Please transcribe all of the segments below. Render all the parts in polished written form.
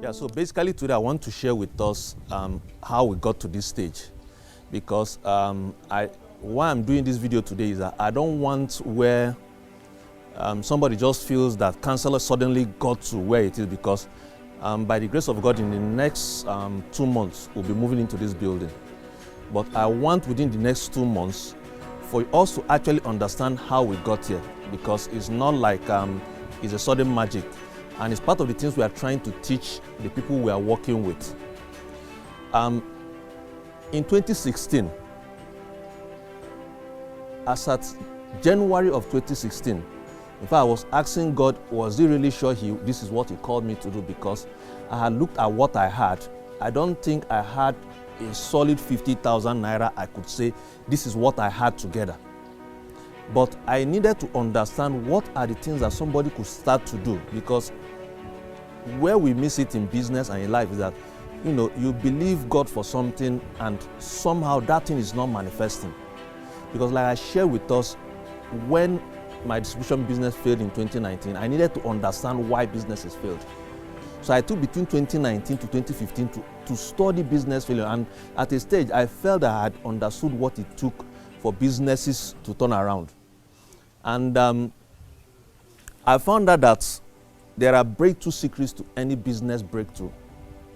Yeah, so basically today I want to share with us how we got to this stage, because why I'm doing this video today is that I don't want where somebody just feels that Kanselor suddenly got to where it is, because by the grace of God in the next 2 months we'll be moving into this building. But I want within the next 2 months for us to actually understand how we got here, because it's not like it's a sudden magic. And it's part of the things we are trying to teach the people we are working with. In 2016, as at January of 2016, in fact, I was asking God, was he really sure this is what he called me to do? Because I had looked at what I had. I don't think I had a solid 50,000 naira. I could say this is what I had together. But I needed to understand what are the things that somebody could start to do, because where we miss it in business and in life is that, you believe God for something and somehow that thing is not manifesting. Because like I shared with us, when my distribution business failed in 2019, I needed to understand why businesses failed. So I took between 2019 to 2015 to study business failure, and at a stage I felt that I had understood what it took for businesses to turn around. And I found out that there are breakthrough secrets to any business breakthrough.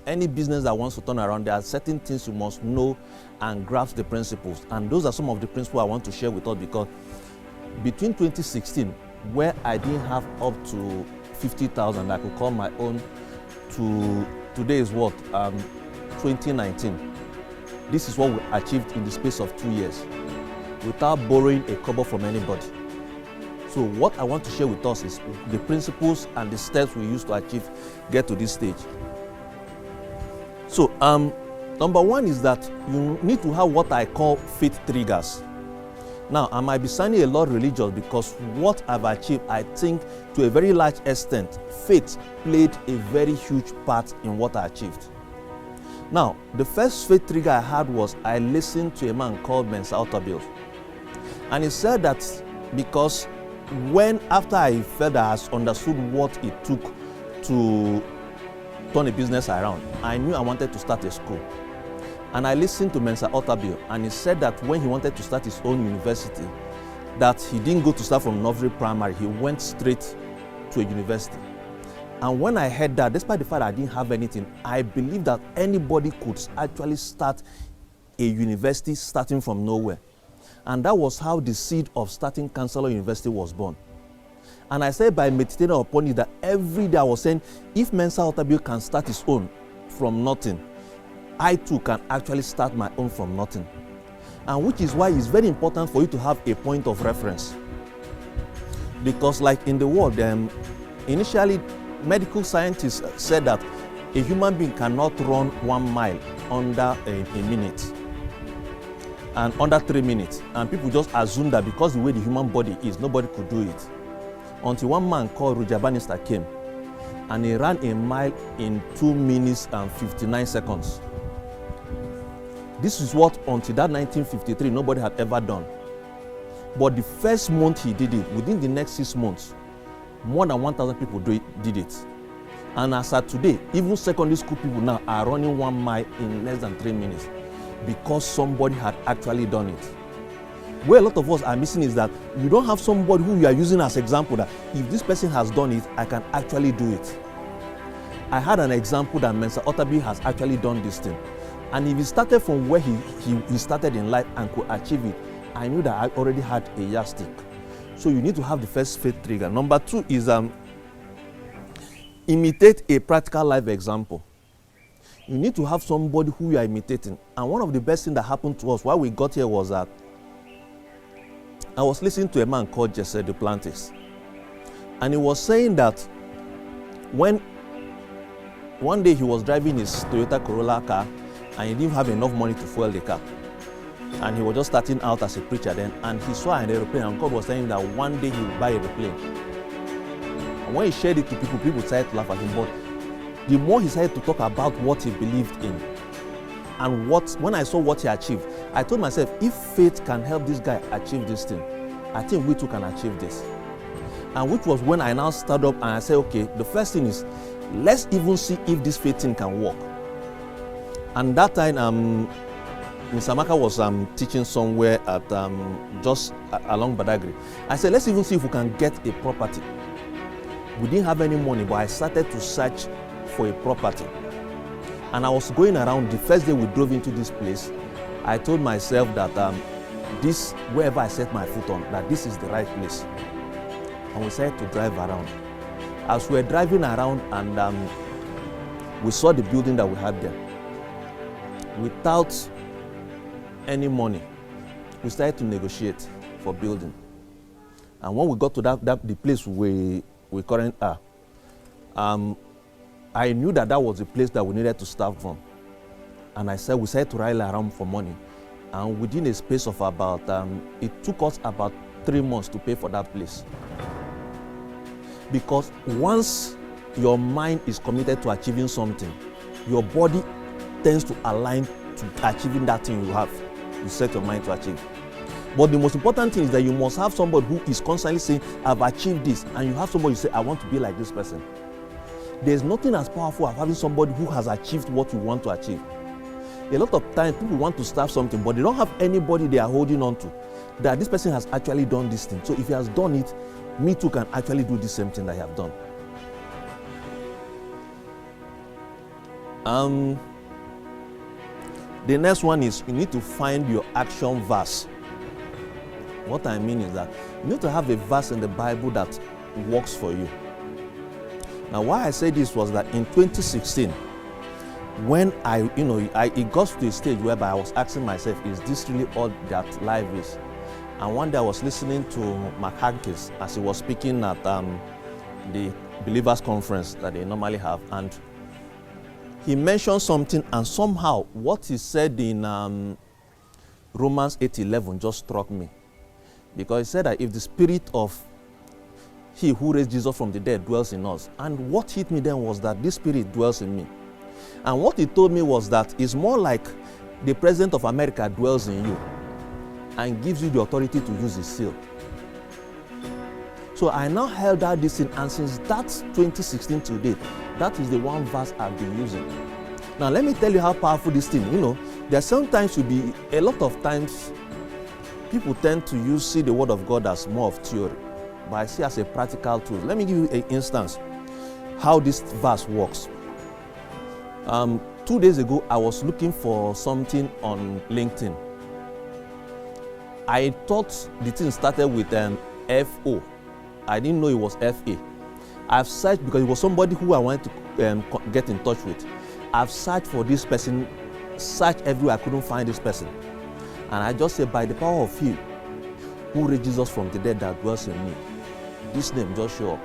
Any business that wants to turn around, there are certain things you must know and grasp the principles. And those are some of the principles I want to share with us, because between 2016, where I didn't have up to 50,000 I could call my own, to today is what, 2019. This is what we achieved in the space of 2 years without borrowing a kobo from anybody. So what I want to share with us is the principles and the steps we use to get to this stage. So number one is that you need to have what I call faith triggers. Now, I might be sounding a lot religious, because what I've achieved, I think to a very large extent, faith played a very huge part in what I achieved. Now, the first faith trigger I had was I listened to a man called Mensa Otabil. And he said that because after I felt that I understood what it took to turn a business around, I knew I wanted to start a school. And I listened to Mensa Otabil, and he said that when he wanted to start his own university, that he didn't go to start from nursery primary, he went straight to a university. And when I heard that, despite the fact that I didn't have anything, I believed that anybody could actually start a university starting from nowhere. And that was how the seed of starting Kanselor University was born. And I said by meditating upon it, that every day I was saying, if Mensa Otabil can start his own from nothing, I too can actually start my own from nothing. And which is why it's very important for you to have a point of reference. Because like in the world, initially medical scientists said that a human being cannot run 1 mile under a minute and under 3 minutes. And people just assume that because the way the human body is, nobody could do it. Until one man called Roger Bannister came, and he ran a mile in 2 minutes and 59 seconds. This is what, until that 1953, nobody had ever done. But the first month he did it, within the next 6 months, more than 1,000 people did it. And as at today, even secondary school people now are running 1 mile in less than 3 minutes, because somebody had actually done it. Where a lot of us are missing is that you don't have somebody who you are using as example, that if this person has done it, I can actually do it. I had an example that Mensa Otabil has actually done this thing. And if he started from where he started in life and could achieve it, I knew that I already had a yardstick. So you need to have the first faith trigger. Number two is imitate a practical life example. You need to have somebody who you are imitating. And one of the best things that happened to us while we got here was that I was listening to a man called Jesse Duplantis. And he was saying that when one day he was driving his Toyota Corolla car, and he didn't have enough money to fuel the car. And he was just starting out as a preacher then, and he saw an aeroplane, and God was saying that one day he would buy an aeroplane. And when he shared it to people, people started to laugh at him. But the more he started to talk about what he believed in, and when I saw what he achieved, I told myself, if faith can help this guy achieve this thing, I think we too can achieve this. And which was when I now started up and I said, okay, the first thing is, let's even see if this faith thing can work. And that time, Mr. Amaka was teaching somewhere at just along Badagry. I said, let's even see if we can get a property. We didn't have any money, but I started to search for a property. And I was going around. The first day we drove into this place, I told myself that this, wherever I set my foot on, that this is the right place. And we started to drive around. As we were driving around, and we saw the building that we had there. Without any money, we started to negotiate for building. And when we got to the place we currently are, I knew that was the place that we needed to start from. And we started to rally around for money. And within a space of about, it took us about 3 months to pay for that place. Because once your mind is committed to achieving something, your body tends to align to achieving that thing you set your mind to achieve. But the most important thing is that you must have somebody who is constantly saying, I've achieved this, and you have somebody who say, I want to be like this person. There's nothing as powerful as having somebody who has achieved what you want to achieve. A lot of times people want to start something, but they don't have anybody they are holding on to, that this person has actually done this thing. So if he has done it, me too can actually do the same thing that I have done. The next one is you need to find your action verse. What I mean is that you need to have a verse in the Bible that works for you. Now, why I say this was that in 2016, when it got to a stage whereby I was asking myself, is this really all that life is? And one day I was listening to Mark Hankins as he was speaking at the Believers Conference that they normally have, and he mentioned something, and somehow what he said in Romans 8:11 just struck me. Because he said that if the spirit of he who raised Jesus from the dead dwells in us, and what hit me then was that this spirit dwells in me. And what he told me was that it's more like the president of America dwells in you and gives you the authority to use his seal. So I now held out this thing, and since that 2016 to date, that is the one verse I've been using. Now let me tell you how powerful this thing, there sometimes will be, a lot of times, people tend to see the word of God as more of theory, but I see it as a practical tool. Let me give you an instance how this verse works. 2 days ago, I was looking for something on LinkedIn. I thought the thing started with FO. I didn't know it was FA. I've searched because it was somebody who I wanted to get in touch with. I've searched for this person, searched everywhere, I couldn't find this person. And I just said, by the power of Him who raised Jesus from the dead that dwells in me, this name just showed up.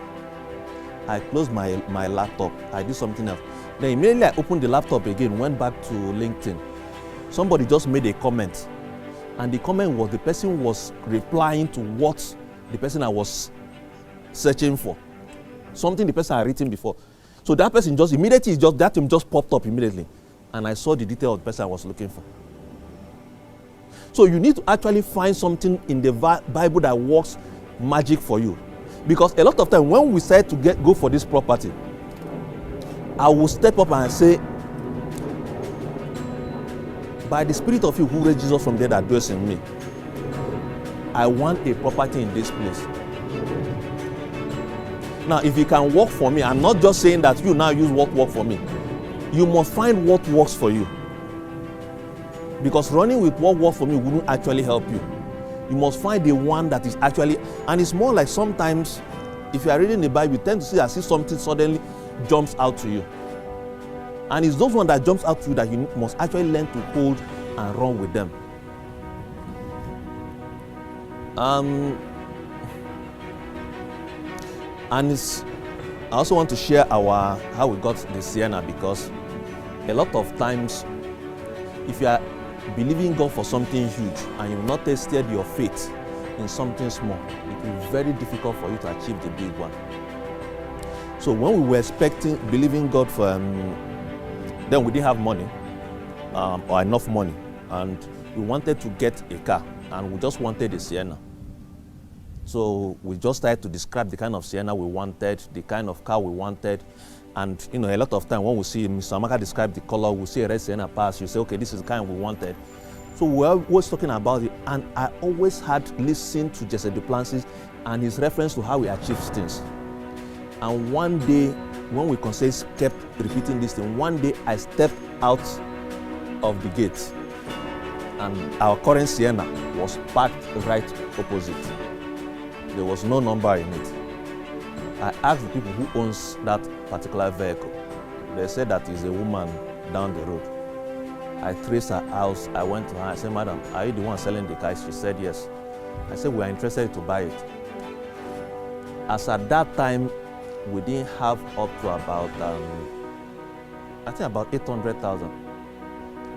I closed my laptop. I did something else. Then immediately I opened the laptop again, went back to LinkedIn. Somebody just made a comment. And the comment was the person was replying to what the person I was searching for. Something the person had written before. So that person that thing just popped up immediately. And I saw the detail of the person I was looking for. So you need to actually find something in the Bible that works magic for you. Because a lot of time when we decide to go for this property, I will step up and say, by the spirit of you who raised Jesus from the dead that dwells in me, I want a property in this place. Now, if it can work for me, I'm not just saying that you now use what works for me. You must find what works for you. Because running with what works for me wouldn't actually help you. You must find the one that is actually, and it's more like sometimes, if you are reading the Bible, you tend to see as if something suddenly jumps out to you. And it's those ones that jumps out to you that you must actually learn to hold and run with them. And I also want to share how we got the Sienna, because a lot of times, if you are believing God for something huge and you've not tested your faith in something small, it will be very difficult for you to achieve the big one. So when we were believing God for, then we didn't have money or enough money, and we wanted to get a car, and we just wanted a Sienna. So we just started to describe the kind of Sienna we wanted, the kind of car we wanted. And a lot of time when we see Mr. Amaka describe the color, we see a red Sienna pass, you say, okay, this is the kind we wanted. So we're always talking about it, and I always had listened to Jesse Duplantis and his reference to how we achieve things. And one day, when we kept repeating this thing, one day I stepped out of the gate, and our current Sienna was parked right opposite. There was no number in it. I asked the people who owns that particular vehicle. They said that is a woman down the road. I traced her house. I went to her. I said, "Madam, are you the one selling the car?" She said, "Yes." I said, "We are interested to buy it." As at that time, we didn't have up to about, I think about 800,000.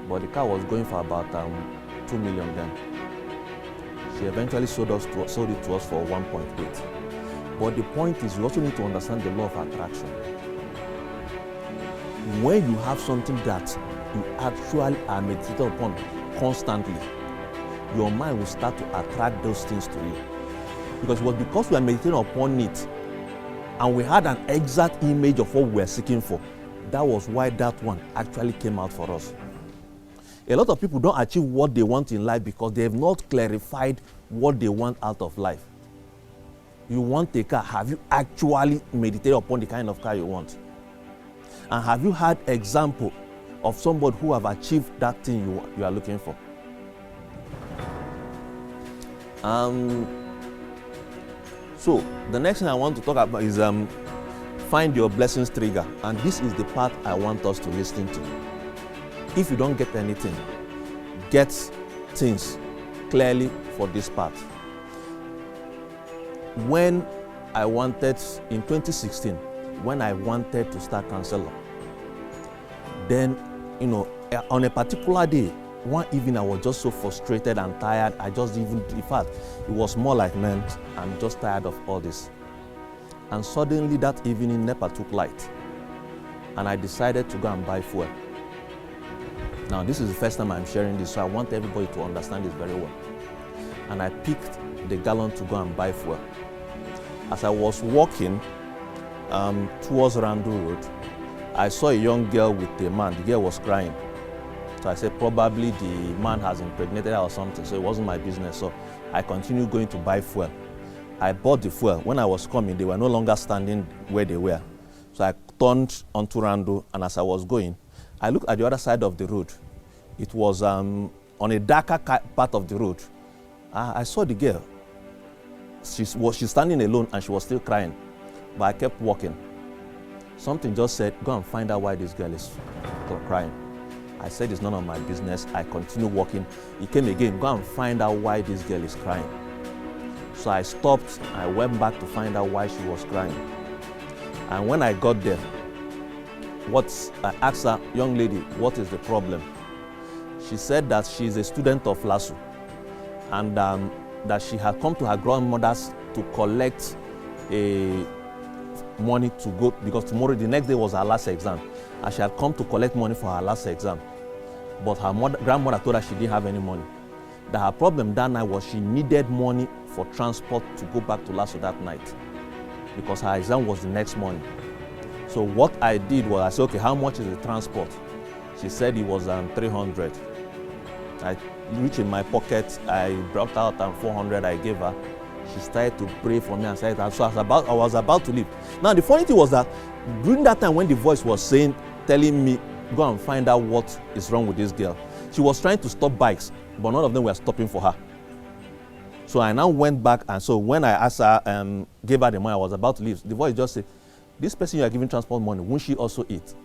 But the car was going for about 2 million then. She eventually sold it to us for 1.8. But the point is, you also need to understand the law of attraction. When you have something that you actually are meditating upon constantly, your mind will start to attract those things to you. Because it was because we are meditating upon it and we had an exact image of what we were seeking for. That was why that one actually came out for us. A lot of people don't achieve what they want in life because they have not clarified what they want out of life. You want a car, have you actually meditated upon the kind of car you want? And have you had example of somebody who have achieved that thing you are looking for? So the next thing I want to talk about is find your blessings trigger. And this is the part I want us to listen to. If you don't get anything, get things clearly for this part. When I wanted, in 2016, when I wanted to start Kanselor, then, on a particular day, one evening I was just so frustrated and tired. In fact, it was more like, man, I'm just tired of all this. And suddenly that evening, NEPA took light. And I decided to go and buy fuel. Now, this is the first time I'm sharing this, so I want everybody to understand this very well. And I picked the gallon to go and buy fuel. As I was walking towards Randu Road, I saw a young girl with a man. The girl was crying. So I said, probably the man has impregnated her or something, so it wasn't my business. So I continued going to buy fuel. I bought the fuel. When I was coming, they were no longer standing where they were. So I turned onto Randu, and as I was going, I looked at the other side of the road. It was on a darker part of the road. I saw the girl. She's standing alone and she was still crying. But I kept walking. Something just said, go and find out why this girl is crying. I said, it's none of my business. I continued walking. He came again, go and find out why this girl is crying. So I stopped. I went back to find out why she was crying. And when I got there, I asked her, young lady, what is the problem? She said that she's a student of LASU and that she had come to her grandmother's to collect money to go, because tomorrow, the next day was her last exam, and she had come to collect money for her last exam. But her grandmother told her she didn't have any money. That her problem that night was she needed money for transport to go back to LASU that night, because her exam was the next morning. So what I did was I said, okay, how much is the transport? She said it was 300. I reached in my pocket, I brought out 400 I gave her. She started to pray for me and said, so I was about to leave. Now the funny thing was that during that time when the voice was telling me, go and find out what is wrong with this girl, she was trying to stop bikes, but none of them were stopping for her. So I now went back, and so when I asked her, gave her the money, I was about to leave, the voice just said, this person you are giving transport money, won't she also eat?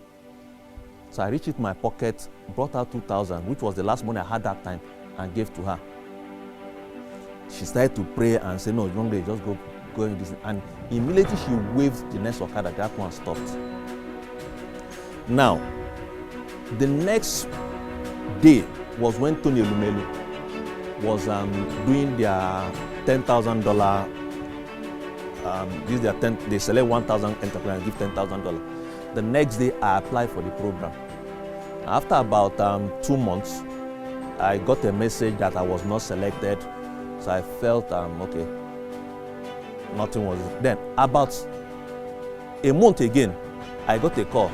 So I reached in my pocket, brought out 2,000, which was the last money I had that time, and gave to her. She started to pray and say, no, young lady, just go in this. And immediately she waved the next Okada, that one stopped. Now, the next day was when Tony Lumelu was doing their $10,000. They select 1,000 entrepreneurs, give $10,000. The next day, I applied for the program. After about 2 months, I got a message that I was not selected. So I felt, okay, Nothing was. Then about a month again, I got a call.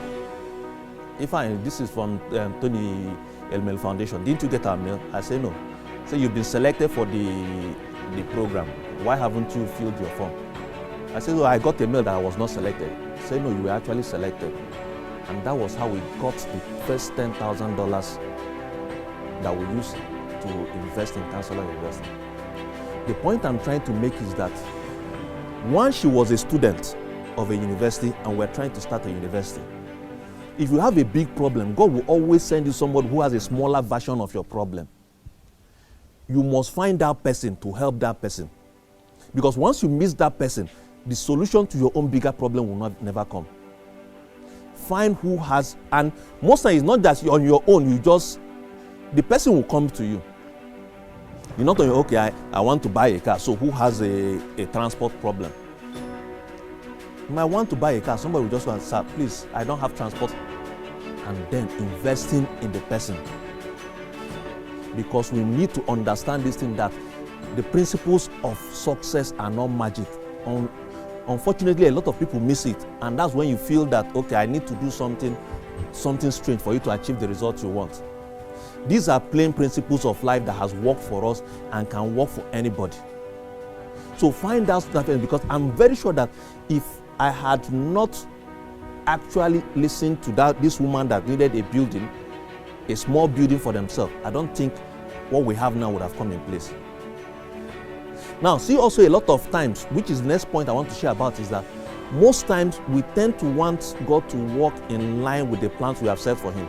This is from Tony Elmel Foundation. Didn't you get our mail? I said no. So you've been selected for the program. Why haven't you filled your form? I said, well, I got a mail that I was not selected. He said, no, you were actually selected. And that was how we got the first $10,000 that we used to invest in Kanselor University. The point I'm trying to make is that once she was a student of a university and we're trying to start a university, if you have a big problem, God will always send you somebody who has a smaller version of your problem. You must find that person to help that person. Because once you miss that person, the solution to your own bigger problem will never come. Find who has, and most times it's not that you're on your own, the person will come to you. You're not on your, okay, I want to buy a car, so who has a transport problem? You might want to buy a car, somebody will just want to say, please, I don't have transport. And then investing in the person. Because we need to understand this thing that the principles of success are not magic. Unfortunately, a lot of people miss it. And that's when you feel that, okay, I need to do something strange for you to achieve the result you want. These are plain principles of life that has worked for us and can work for anybody. So find out that, because I'm very sure that if I had not actually listened to this woman that needed a building, a small building for themselves, I don't think what we have now would have come in place. Now, see also a lot of times, which is the next point I want to share about, is that most times we tend to want God to work in line with the plans we have set for Him.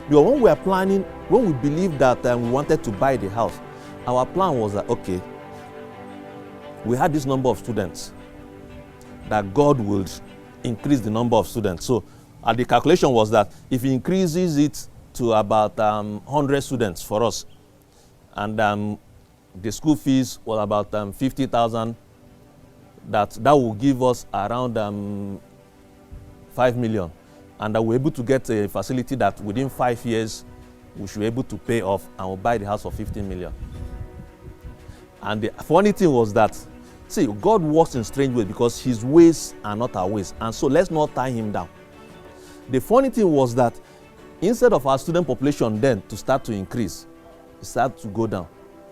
Because when we are planning, when we believe that we wanted to buy the house, our plan was that, okay, we had this number of students, that God would increase the number of students. So the calculation was that if He increases it to about 100 students for us, and the school fees was about 50,000, that will give us around 5 million. And that we're able to get a facility that within 5 years we should be able to pay off, and we'll buy the house for 15 million. And the funny thing was that, see, God works in strange ways because His ways are not our ways. And so let's not tie Him down. The funny thing was that instead of our student population then to start to increase, it started to go down.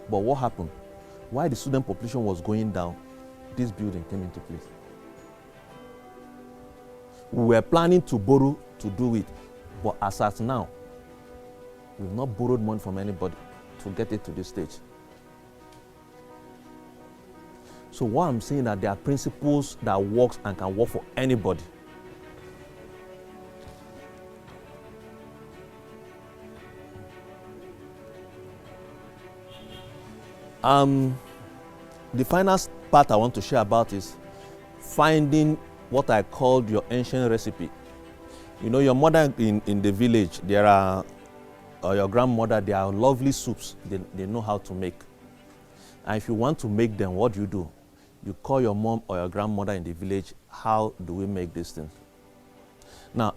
But what happened? While the student population was going down, this building came into place. We were planning to borrow to do it, but as at now, we've not borrowed money from anybody to get it to this stage. So what I'm saying is that there are principles that work and can work for anybody. The final part I want to share about is finding what I called your ancient recipe. You know, your mother in the village, or your grandmother, there are lovely soups they know how to make. And if you want to make them, what do? You call your mom or your grandmother in the village, how do we make this thing? Now,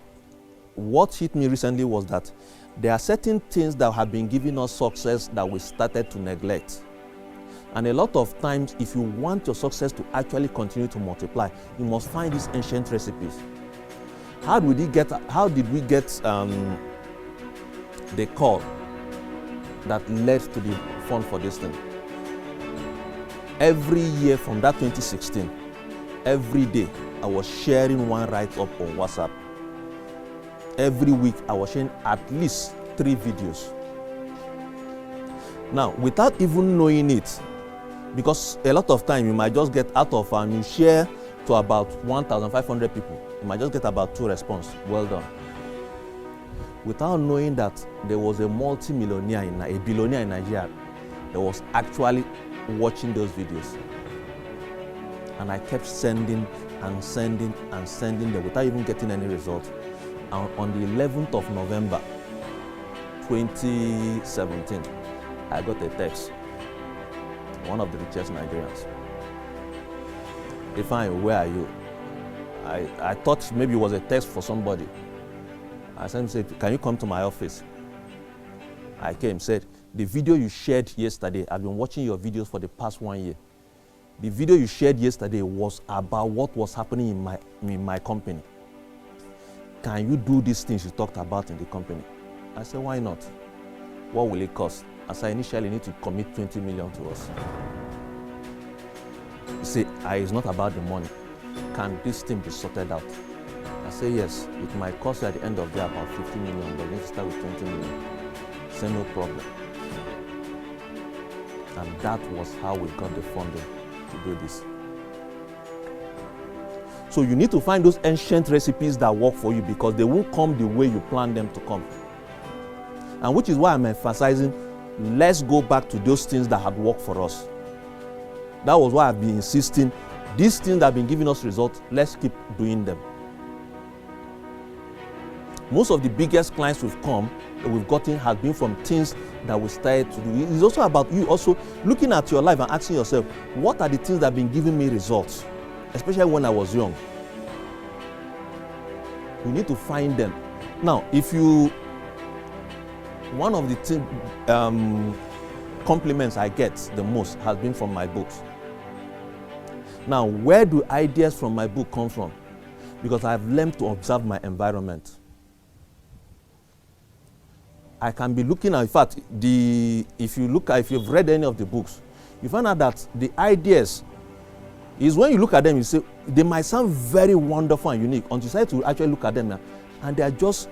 what hit me recently was that there are certain things that have been giving us success that we started to neglect. And a lot of times, if you want your success to actually continue to multiply, you must find these ancient recipes. How did we get the call that led to the fund for this thing? Every year from that 2016, every day I was sharing one write-up on WhatsApp. Every week I was sharing at least 3 videos. Now, without even knowing it, because a lot of time you might just get out of and you share to about 1,500 people, you might just get about 2 responses. Well done. Without knowing that there was a multi-millionaire, a billionaire in Nigeria that was actually watching those videos. And I kept sending and sending and sending them without even getting any result. And on the 11th of November, 2017, I got a text. One of the richest Nigerians. Ifeanyi, where are you? I thought maybe it was a text for somebody. I sent him, said, can you come to my office? I came, said, the video you shared yesterday, I've been watching your videos for the past 1 year. The video you shared yesterday was about what was happening in my company. Can you do these things you talked about in the company? I said, why not? What will it cost? As I initially need to commit 20 million to us. He said, it's not about the money. Can this thing be sorted out? I say yes, it might cost you at the end of the year about 50 million, but you need to start with 20 million. I say no problem. And that was how we got the funding to do this. So you need to find those ancient recipes that work for you, because they won't come the way you plan them to come. And which is why I'm emphasizing, let's go back to those things that had worked for us. That was why I've been insisting, these things that have been giving us results, let's keep doing them. Most of the biggest clients we've gotten has been from things that we started to do. It's also about you also looking at your life and asking yourself, what are the things that have been giving me results? Especially when I was young. You need to find them. Now, one of the compliments I get the most has been from my books. Now, where do ideas from my book come from? Because I've learned to observe my environment. I can be looking at, in fact, if you've read any of the books, you find out that the ideas is when you look at them, you say, they might sound very wonderful and unique until you decide to actually look at them now, and they are just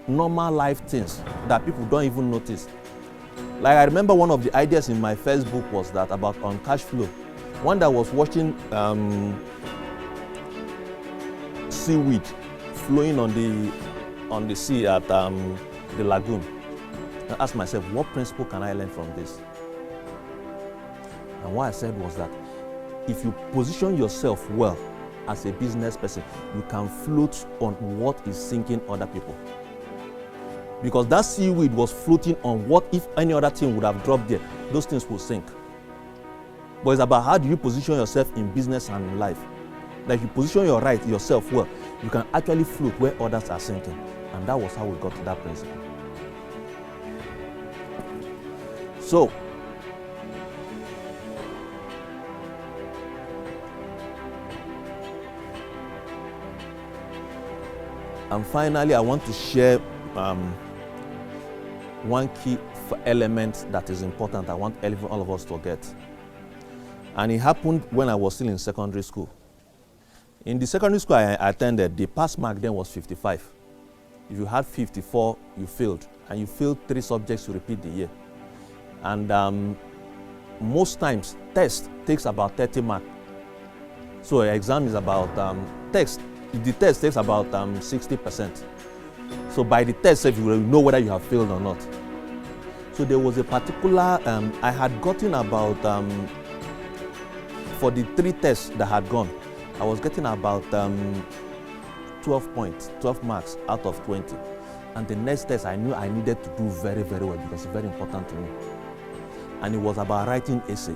normal life things that people don't even notice. Like I remember one of the ideas in my first book was that about on cash flow. One that was watching seaweed flowing on the sea at the lagoon. I asked myself, what principle can I learn from this? And what I said was that if you position yourself well as a business person, you can float on what is sinking other people. Because that seaweed was floating on what if any other thing would have dropped there, those things will sink. But it's about how do you position yourself in business and in life. That if you position yourself well, you can actually float where others are sinking. And that was how we got to that principle. So, and finally, I want to share one key element that is important. I want all of us to get. And it happened when I was still in secondary school. In the secondary school I attended, the pass mark then was 55. If you had 54, you failed. And you failed 3 subjects to repeat the year. And most times, test takes about 30 marks. So an exam is about, the test takes about 60%. So by the test, if you will know whether you have failed or not. So there was a particular, I had gotten about, for the 3 tests that had gone, I was getting about 12 marks out of 20. And the next test I knew I needed to do very, very well because it's very important to me. And it was about writing essay.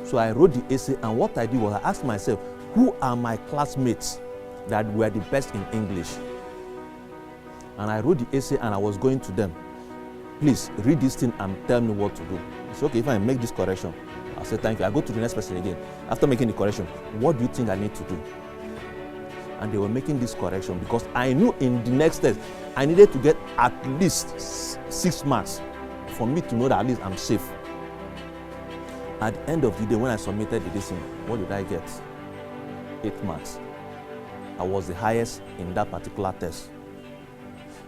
So I wrote the essay, and what I did was I asked myself, who are my classmates that were the best in English? And I wrote the essay and I was going to them. Please read this thing and tell me what to do. He said, okay, if I make this correction, I said, thank you. I go to the next person again. After making the correction, what do you think I need to do? And they were making this correction because I knew in the next test, I needed to get at least 6 marks for me to know that at least I'm safe. At the end of the day, when I submitted the lesson, what did I get? 8 marks. I was the highest in that particular test.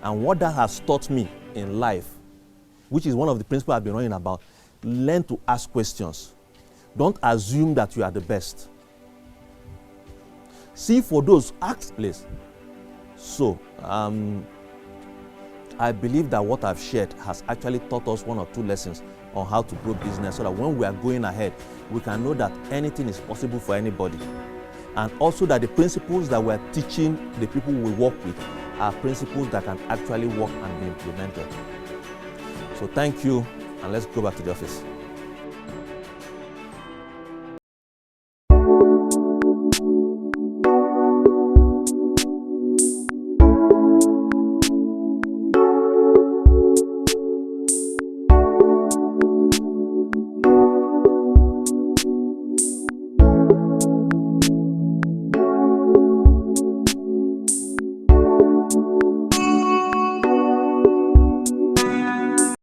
And what that has taught me in life, which is one of the principles I've been running about, learn to ask questions. Don't assume that you are the best. See for those, ask please. So, I believe that what I've shared has actually taught us 1 or 2 lessons on how to grow business so that when we are going ahead, we can know that anything is possible for anybody. And also that the principles that we're teaching the people we work with are principles that can actually work and be implemented. So thank you, and let's go back to the office. you.